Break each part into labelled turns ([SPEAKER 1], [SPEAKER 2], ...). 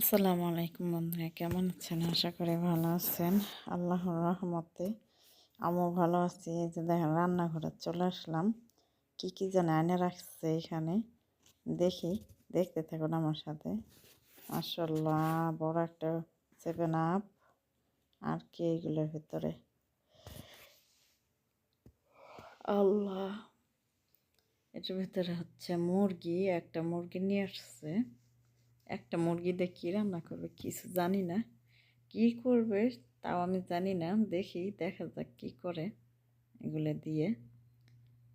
[SPEAKER 1] আসসালামু আলাইকুম বন্ধুরা, কেমন আছেন? আশা করি ভালো আছেন। আল্লাহর রহমতে আমিও ভালো আছি। এই যে দেখেন, রান্নাঘরে চলে আসলাম। কি কি যেন এনে রাখছে এখানে, দেখি, দেখতে থাকুন আমার সাথে। মাশাআল্লাহ, বড় একটা 7 আপ। আর কি এইগুলোর ভিতরে, আল্লাহ, এটার ভিতরে হচ্ছে মুরগি। একটা মুরগি নিয়ে আসছে। একটা মুরগি দিয়ে কী রান্না করবে কিছু জানি না। কি করবে তাও আমি জানি না। দেখি, দেখা যাক কি করে এগুলো দিয়ে।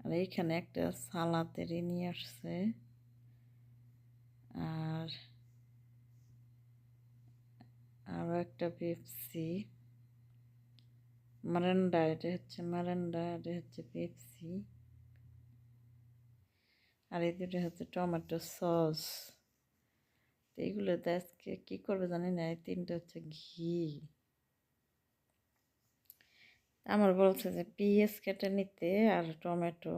[SPEAKER 1] আর এইখানে একটা সালাদেরই নিয়ে আসছে। আর আরও একটা পেপসি, মারেন্ডা, এটা হচ্ছে মারেন্ডা, এটা হচ্ছে পেপসি। আর এই দুটো হচ্ছে টমেটো সস। তো এইগুলো আজকে কী করবে জানি না। এই তিনটা হচ্ছে ঘি। আমার বলছে যে পেঁয়াজ কেটে নিতে আর টমেটো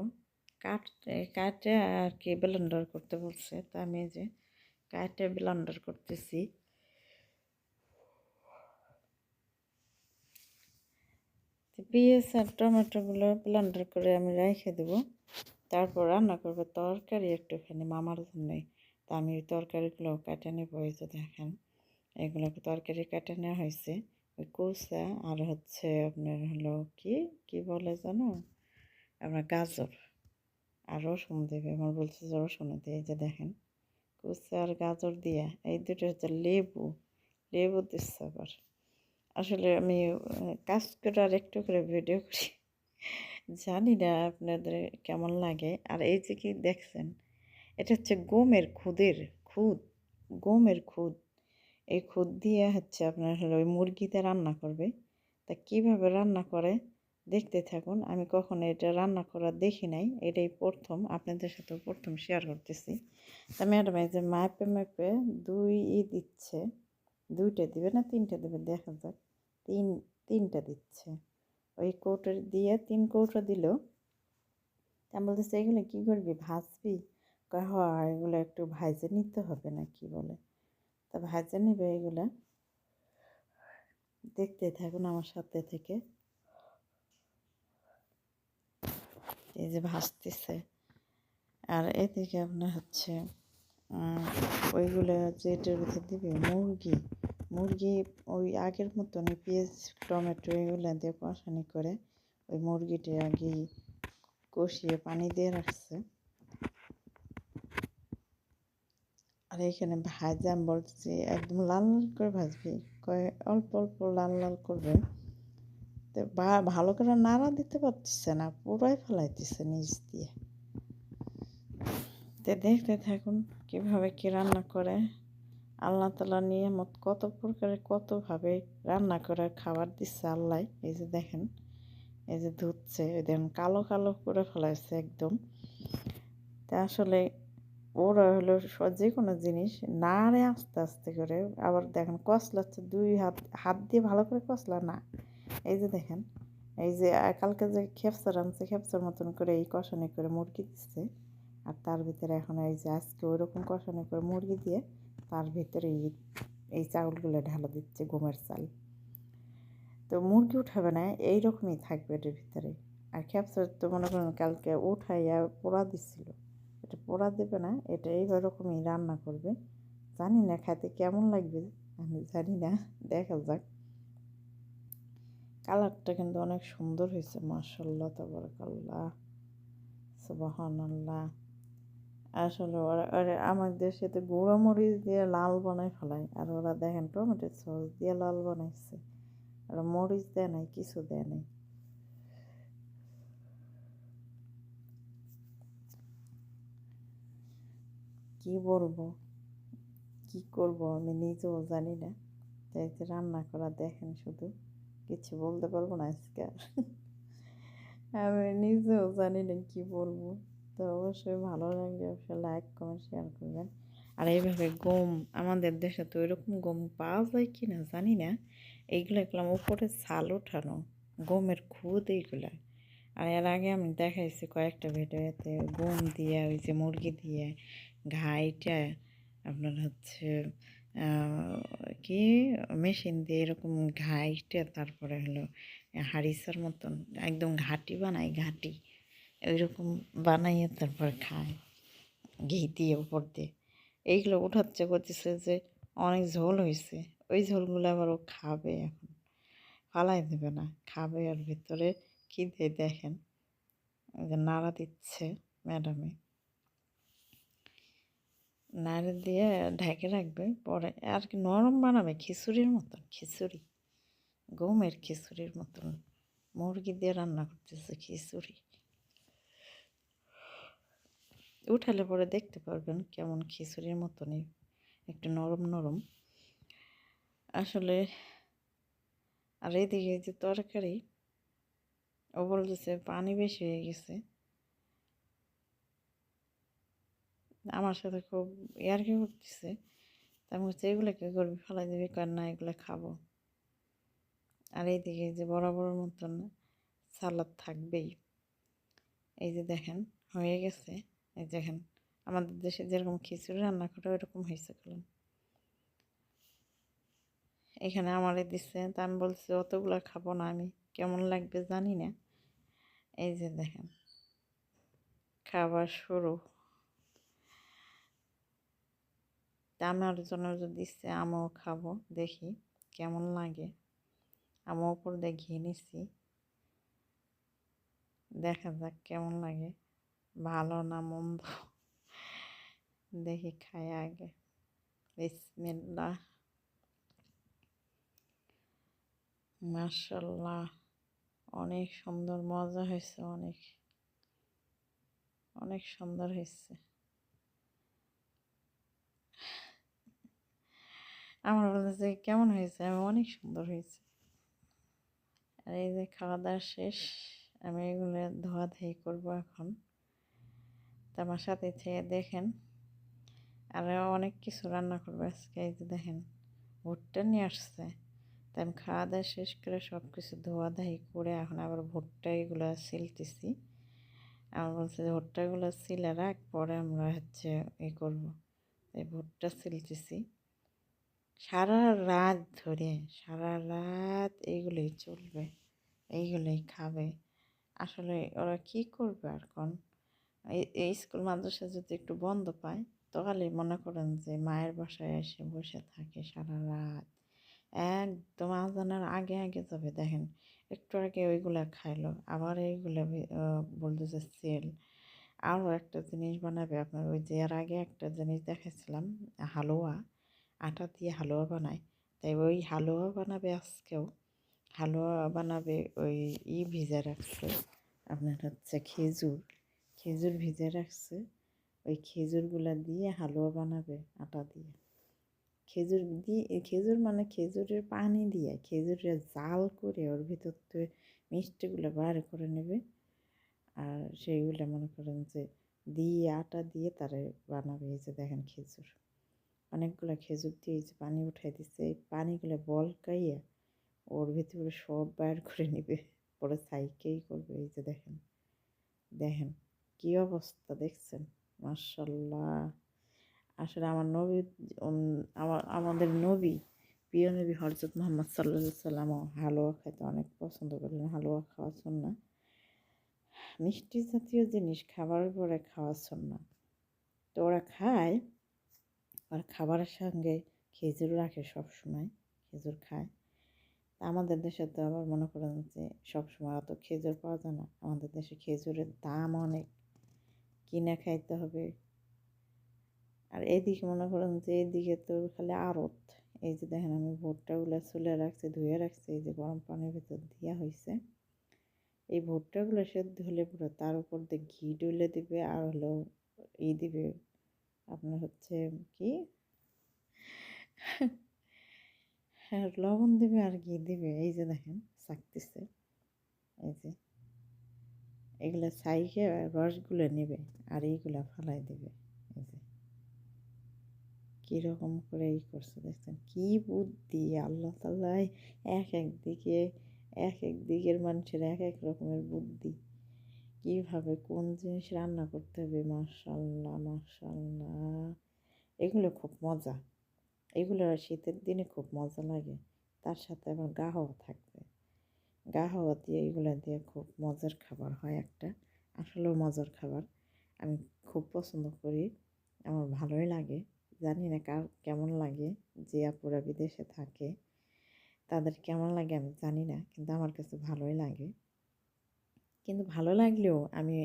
[SPEAKER 1] কাটে আর কি ব্লেন্ডার করতে বলছে। তা আমি এই যে কাটে ব্লেন্ডার করতেছি। পেঁয়াজ আর টমেটোগুলো ব্লেন্ডার করে আমি রেখে দেবো। তারপর রান্না করবো তরকারি একটুখানি মামার জন্যে। তা আমি ওই তরকারিগুলো কেটে নেবো। এই যে দেখেন, এগুলোকে তরকারি কেটে নেওয়া হয়েছে। ওই কোসা আর হচ্ছে আপনার হলো কি কি বলে জানো, আপনার গাজর আর রসুন দেবে। আমার বলছে যে রসুন দিয়ে। এই যে দেখেন, কুচা আর গাজর দিয়ে। এই দুটো হচ্ছে লেবু, লেবু দিচ্ছে আবার। আসলে আমি কাজ করে আর একটু করে ভিডিও করি, জানি না আপনাদের কেমন লাগে। আর এই যে কি দেখছেন, এটা হচ্ছে গমের খুদ, গমের খুদ। এই খুদ দিয়ে হচ্ছে আপনার হলো ওই মুরগিতে রান্না করবে। তা কীভাবে রান্না করে দেখতে থাকুন। আমি কখনো এটা রান্না করা দেখি নাই, এটাই প্রথম, আপনাদের সাথে প্রথম শেয়ার করতেছি। তা ম্যাডাম এই যে মাপে মাপে দিচ্ছে। দুইটা দিবে না তিনটা দেবে, দেখা যাক। তিনটা দিচ্ছে। ওই কৌটো দিয়ে 3 কৌটো দিল। তা আমি বলতেছে এগুলো কী করবি, ভাজবি? কয় হয়, এগুলো একটু ভাজে নিতে হবে না কি বলে। তা ভাজে নিবে এগুলা। দেখতে থাকুন আমার সাথে থেকে। এই যে ভাজতেছে। আর এদিকে আপনার হচ্ছে ওইগুলো যেটার ভিতরে দিবে মুরগি ওই আগের মতন পেঁয়াজ টমেটো এগুলো দিয়ে কষানি করে ওই মুরগিটা আগেই কষিয়ে পানি দিয়ে রাখছে। আর এখানে ভাজা আমি বলছি একদম লাল লাল করে ভাজবি, কয়ে অল্প অল্প লাল লাল করবে। তো ভালো করে নাড়া দিতে পারতেছে না, পুরাই ফেলাইতেছে নিচ দিয়ে। তো দেখতে থাকুন কীভাবে কী রান্না করে। আল্লাহ তাআলা নিয়ামত কত প্রকারের কতভাবে রান্না করে খাবার দিচ্ছে আল্লাহ। এই যে দেখেন, এই যে ধুচ্ছে, এই দেখেন কালো কালো করে ফেলাইছে একদম। তা আসলে ওরা হলো যে কোনো জিনিস নাড়ে আস্তে আস্তে করে। আবার দেখেন কষলাচ্ছে, দুই হাত হাত দিয়ে ভালো করে কষলা না। এই যে দেখেন, এই যে কালকে যে খেপসা রাঁধছে, খেপসার মতন করে এই কষানি করে মুরগি দিচ্ছে। আর তার ভিতরে এখন এই যে আজকে ওইরকম কষানি করে মুরগি দিয়ে তার ভিতরে এই চাউলগুলো ঢালা দিচ্ছে, গমের চাল। তো মুরগি উঠাবে না, এইরকমই থাকবে এটার ভিতরে। আর খেপসা তো মনে করেন কালকে উঠাইয়া পোড়া দিচ্ছিল, এটা পোড়া দেবে না, এটা এইরকমই রান্না করবে। জানি না খাইতে কেমন লাগবে, আমি জানি না, দেখা যাক। কালারটা কিন্তু অনেক সুন্দর হয়েছে, মাশাআল্লাহ তাবারাকাল্লাহ, সুবহানাল্লাহ। আসলে ওরা আমার দেশে তো গুঁড়ো মরিচ দিয়ে লাল বানাই ফেলায়, আর ওরা দেখেন টমেটো সস দিয়ে লাল বানাইছে। আর মরিচ দেয় নাই, কিছু দেয় নাই। কি বলবো, কি করব আমি নিজেও জানি না। তাই যে রান্না করা দেখেন শুধু, কিছু বলতে পারবো না আজকে আর। আমি নিজেও জানি না কি বলবো। তো অবশ্যই ভালো লাগলে অবশ্যই লাইক কমেন্ট শেয়ার করবেন। আর এইভাবে গম, আমাদের দেশে তো এরকম গম পাওয়া যায় কি না জানি না। এইগুলো দেখলাম উপরে ছাল ওঠানো, গমের খুদ এইগুলা। আর এর আগে আমি দেখাইছি কয়েকটা ভিডিওতে গম দিয়ে ওই যে মুরগি দিয়ে ঘাইটা আপনার হচ্ছে কি মেশিন দিয়ে এরকম ঘাইটে তারপরে হলো হারিসার মতন একদম ঘাটি বানায়, ঘাটি ওইরকম বানাইয়ে তারপর খায় ঘি দিয়ে উপর দিয়ে। এইগুলো উঠাচ্ছে, করতেছে যে অনেক ঝোল হয়েছে, ওই ঝোলগুলো আবার ও খাবে, এখন ফালাই দেবে না, খাবে। ওর ভিতরে কি দিয়ে দেখেন, যে নাড়া দিচ্ছে ম্যাডামে, নাড়া দিয়ে ঢেকে রাখবে, পরে আর কি নরম বানাবে খিচুড়ির মতন, খিচুড়ি গমের খিচুড়ির মতন মুরগি দিয়ে রান্না করতেছে খিচুড়ি। উঠালে পরে দেখতে পারবেন কেমন খিচুড়ির মতনই, একটু নরম নরম আসলে। আর এইদিকে যে তরকারি, ও বলতেছে পানি বেশি হয়ে গেছে, আমার সাথে খুব ইয়ার্কি করতেছে। আমি বলছি এগুলো কি করবি, ফেলাই দিবি? কার না, এগুলো খাবো। আর এইদিকে যে বড় বড় মতন সালাদ থাকবেই। এই যে দেখেন হয়ে গেছে, এই দেখেন আমাদের দেশে যেরকম খিচুড়ি রান্না করে ওইরকম হয়েছে কলম। এখানে আমারে দিচ্ছে, তা আমি বলছি অতগুলো খাবো না, আমি কেমন লাগবে জানি না। এই যে দেখেন খাবার শুরু, তা আমার জন্য যে দিচ্ছে, আমিও খাবো, দেখি কেমন লাগে। আমি উপর দিয়ে ঘি নিচ্ছি, দেখা যাক কেমন লাগে, ভালো না মন্দ দেখি খাই আগে। বিসমিল্লাহ। মাশাল্লাহ, অনেক সুন্দর, মজা হয়েছে, অনেক অনেক সুন্দর হয়েছে। আমার বলতেছে কেমন হয়েছে, আমি অনেক সুন্দর হয়েছে। আর এই যে খাওয়া দাওয়া শেষ, আমি এগুলো ধোয়াধাই করবো এখন। তা আমার সাথে থেকে দেখেন, আরও অনেক কিছু রান্না করবো আজকে। এই যে দেখেন ভুট্টা নিয়ে আসছে, তাই আমি খাওয়া দাওয়া শেষ করে সব কিছু ধোয়াধাই করে এখন আবার ভুট্টা এগুলো সিলতেছি। আমার বলছে যে ভুট্টাগুলো সিলে রাখ, পরে আমরা হচ্ছে করবো। এই ভুট্টা সিলতেছি সারা রাত ধরে, সারা রাত এইগুলোই চলবে, এইগুলোই খাবে। আসলে ওরা কি করবে আর কোন, এই স্কুল মাদ্রাসা যদি একটু বন্ধ পায়, তাহলে মনে করেন যে মায়ের বাসায় এসে বসে থাকে সারা রাত, একদম আজানের আগে আগে যাবে। দেখেন একটু আগে ওইগুলা খাইলো, আবার এইগুলা বলতেছে সেল। আরও একটা জিনিস বানাবে আপনার, ওই যে এর আগে একটা জিনিস দেখাচ্ছিলাম, হালুয়া, আটা দিয়ে হালুয়া বানায়, তাই ওই হালুয়া বানাবে আজকেও। হালুয়া বানাবে, ওই ভিজে রাখছে আপনার হচ্ছে খেজুর, খেজুর ভিজে রাখছে, ওই খেজুরগুলা দিয়ে হালুয়া বানাবে আটা দিয়ে। খেজুর দিয়ে, খেজুর মানে খেজুরের পানি দিয়ে, খেজুরের জাল করে ওর ভিতর থেকে মিষ্টিগুলো বার করে নেবে, আর সেইগুলো মনে করেন যে দিয়ে আটা দিয়ে তারে বানাবে। এই যে দেখেন খেজুর, অনেকগুলো খেজুর দিয়ে এই যে পানি উঠাই দিচ্ছে, এই পানিগুলো বলকাইয়া ওর ভিতরে সব বার করে নেবে, পরে সাইকেই করবে। এই যে দেখেন, দেখেন কি অবস্থা দেখছেন, মাশাল্লাহ। আসলে আমার নবী, আমাদের নবী, প্রিয় নবী হজরত মোহাম্মদ সাল্লাহ সাল্লামও হালুয়া খাইতে অনেক পছন্দ করলেন। হালুয়া খাওয়া সুন্নাহ, মিষ্টি জাতীয় জিনিস খাবারের পরে খাওয়া সুন্নাহ। তো ওরা খায়, আর খাবারের সঙ্গে খেজুর রাখে সবসময়, খেজুর খায়। আমাদের দেশে তো আবার মনে করেন যে সবসময় অত খেজুর পাওয়া যায় না, আমাদের দেশে খেজুরের দাম অনেক, কিনে খাইতে হবে। আর এদিকে মনে করেন যে এদিকে তো খালি আড়ত। এই যে দেখেন আমি ভুট্টাগুলো চুলে রাখছি, ধুয়ে রাখছি, এই যে গরম পানির ভিতর দেওয়া হয়েছে। এই ভুট্টাগুলো সেদ্ধ হলে পুরো তার উপর দিয়ে ঘি ডলে দিবে, আর হলো দিবে আপনার হচ্ছে কি হ্যাঁ লবণ দিবে আর ঘি দিবে। এই যে দেখেন চাকতেছে, এই যে এগুলো ছাইকে রসগুলো নেবে, আর এইগুলা ফালাই দেবে। এই যে কীরকম করে করছে দেখছেন, কি বুদ্ধি আল্লাহ তাআলা, এক এক দিকে এক এক দিকের মানুষের এক এক রকমের বুদ্ধি, কিভাবে কোন জিনিস রান্না করতে হবে। মাশাআল্লাহ মাশাআল্লাহ, এগুলো খুব মজা। এগুলো শীতের দিনে খুব মজা লাগে। তার সাথে আবার গাহওয়া থাকবে, গাহওয়া দিয়ে এগুলো দিয়ে খুব মজার খাবার হয় একটা। আসলেও মজার খাবার, আমি খুব পছন্দ করি, আমার ভালোই লাগে। জানি না কার কেমন লাগে, যে আপুরা বিদেশে থাকে তাদের কেমন লাগে আমি জানি না, কিন্তু আমার কাছে ভালোই লাগে। কিন্তু ভালো লাগলেও আমি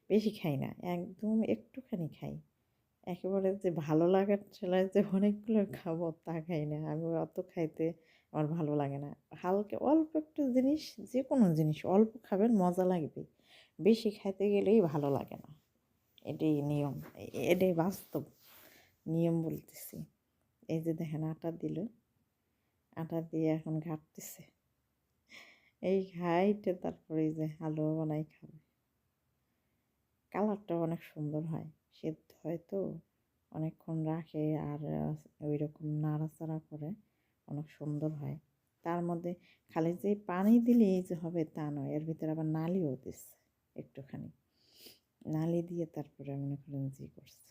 [SPEAKER 1] বেশি খাই না, একদম একটুখানি খাই। একেবারে যে ভালো লাগার ঠেলায় যে অনেকগুলো খাবো তা খাই না আমি, অত খাইতে আমার ভালো লাগে না। হালকা অল্প একটু জিনিস, যে কোনো জিনিস অল্প খাবেন মজা লাগবে, বেশি খাইতে গেলেই ভালো লাগে না। এটাই নিয়ম, এটাই বাস্তব নিয়ম বলতেছি। এই যে দেখেন আটা দিল, আটা দিয়ে এখন ঘাটতেছে, এই ঘাইটে তারপরে এই যে হালুয়া বানাই খাবে। কালারটা অনেক সুন্দর হয়, সেদ্ধ হয় তো অনেকক্ষণ রাখে, আর ওই রকম নাড়াচাড়া করে অনেক সুন্দর হয়। তার মধ্যে খালি যে পানি দিলেই যে হবে তা নয়, এর ভিতরে আবার নালিও দিচ্ছে একটুখানি, নালি দিয়ে তারপরে মনে করেন যে করছে।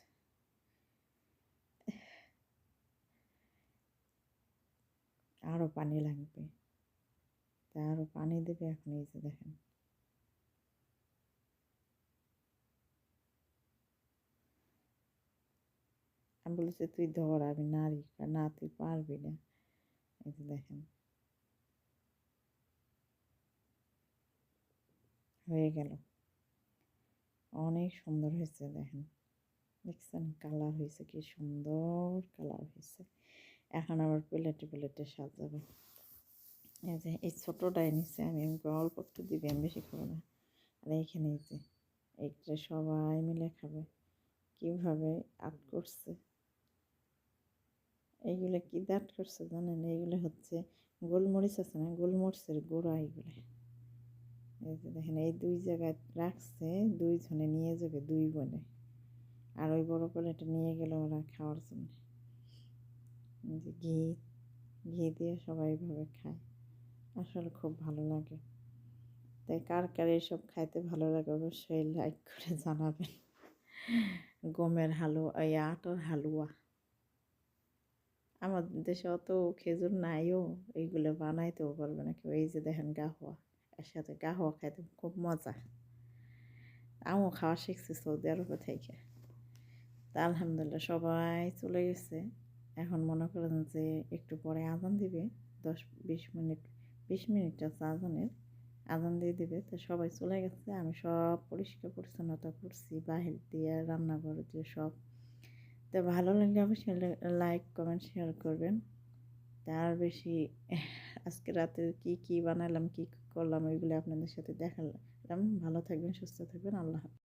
[SPEAKER 1] আরও পানি লাগবে, তা আরও পানি দেবে এখন। এই যে দেখেন আমি বলেছি তুই ধর, আমি নাড়ি, না তুই পারবি না। এই যে দেখেন হয়ে গেল, অনেক সুন্দর হয়েছে দেখেন, দেখছেন কালার হয়েছে, কি সুন্দর কালার হয়েছে। এখন আবার প্লেটে প্লেটে সাজাবো। এই যে এই ছোটোটাই নিচ্ছে আমি, অল্প একটু দিবি, আমি বেশি খাবো না। আর এইখানে এই যে এইটা সবাই মিলে খাবে। কীভাবে আর্ট করছে, এইগুলো কি দাঁত করছে জানেন? এইগুলো হচ্ছে গোলমরিচ আছে না, গোলমরিচের গুঁড়া এইগুলো। এই যে দেখেন এই দুই জায়গায় রাখছে, দুইজনে নিয়ে যাবে, দুই বোনে। আর ওই বড় করে এটা নিয়ে গেল ওরা খাওয়ার জন্য। যে ঘি, ঘি দিয়ে সবাই এইভাবে খায়, আসলে খুব ভালো লাগে। তাই কার কার এসব খাইতে ভালো লাগে অবশ্যই লাইক করে জানাবেন। গমের হালুয়া, এই আটার হালুয়া, আমাদের দেশে অত খেজুর নাইও, এইগুলো বানাইতেও পারবে না কেউ। এই যে দেখেন গাহওয়া, এর সাথে গাহওয়া খাইতে খুব মজা। আমিও খাওয়া শিখছি সৌদি আরব থেকে। তা আলহামদুলিল্লাহ সবাই চলে গেছে। এখন মনে করেন যে একটু পরে আজান দিবে, 10-20 মিনিট, 20 মিনিট আছে আজানের, আজান দিয়ে দিবে। তো সবাই চলে গেছে, আমি সব পরিষ্কার পরিচ্ছন্নতা করছি, বাহির দিয়ে রান্নাঘর দিয়ে সব। তো ভালো লাগলে অবশ্যই লাইক কমেন্ট শেয়ার করবেন। তার বেশি আজকে রাতে কি কি বানালাম, কি করলাম, ওইগুলো আপনাদের সাথে দেখালাম। ভালো থাকবেন, সুস্থ থাকবেন, আল্লাহ হাফেজ।